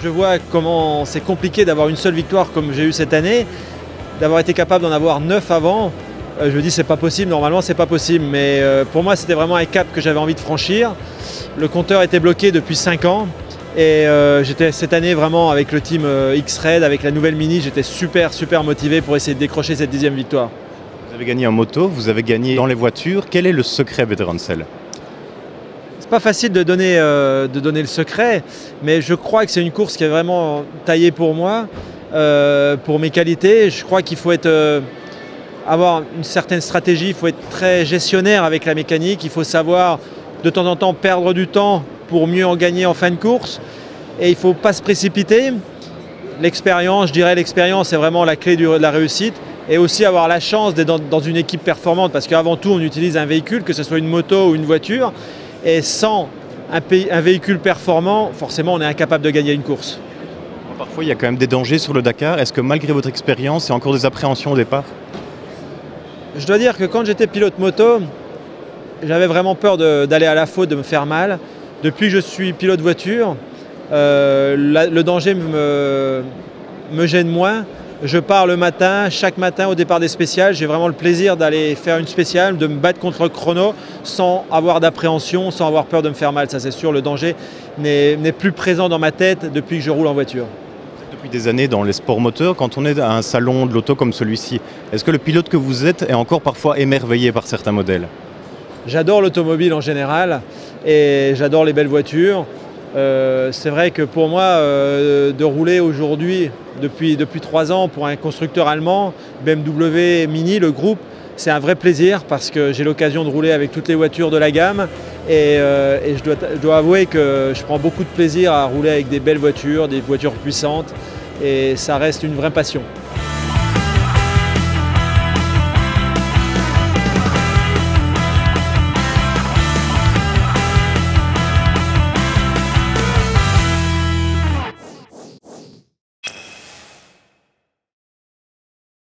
je vois comment c'est compliqué d'avoir une seule victoire comme j'ai eu cette année, d'avoir été capable d'en avoir 9 avant, je me dis c'est pas possible, normalement c'est pas possible. Mais pour moi c'était vraiment un cap que j'avais envie de franchir. Le compteur était bloqué depuis 5 ans et j'étais cette année vraiment avec le team X-Red, avec la nouvelle Mini, j'étais super motivé pour essayer de décrocher cette 10e victoire. Vous avez gagné en moto, vous avez gagné dans les voitures. Quel est le secret Veteransel? C'est pas facile de donner le secret, mais je crois que c'est une course qui est vraiment taillée pour moi, pour mes qualités. Je crois qu'il faut avoir une certaine stratégie, il faut être très gestionnaire avec la mécanique, il faut savoir de temps en temps perdre du temps pour mieux en gagner en fin de course, et il ne faut pas se précipiter. L'expérience, je dirais l'expérience est vraiment la clé de la réussite, et aussi avoir la chance d'être dans une équipe performante, parce qu'avant tout on utilise un véhicule, que ce soit une moto ou une voiture, et sans un véhicule performant, forcément on est incapable de gagner une course. Parfois il y a quand même des dangers sur le Dakar. Est-ce que malgré votre expérience, il y a encore des appréhensions au départ? Je dois dire que quand j'étais pilote moto, j'avais vraiment peur d'aller à la faute, de me faire mal. Depuis que je suis pilote voiture, le danger me gêne moins. Je pars le matin, chaque matin au départ des spéciales, j'ai vraiment le plaisir d'aller faire une spéciale, de me battre contre le chrono sans avoir d'appréhension, sans avoir peur de me faire mal. Ça c'est sûr, le danger n'est plus présent dans ma tête depuis que je roule en voiture. Depuis des années dans les sports moteurs, quand on est à un salon de l'auto comme celui-ci, est-ce que le pilote que vous êtes est encore parfois émerveillé par certains modèles? J'adore l'automobile en général et j'adore les belles voitures. C'est vrai que pour moi, de rouler aujourd'hui, depuis 3 ans, pour un constructeur allemand, BMW Mini, le groupe, c'est un vrai plaisir parce que j'ai l'occasion de rouler avec toutes les voitures de la gamme et je dois avouer que je prends beaucoup de plaisir à rouler avec des belles voitures, des voitures puissantes, et ça reste une vraie passion.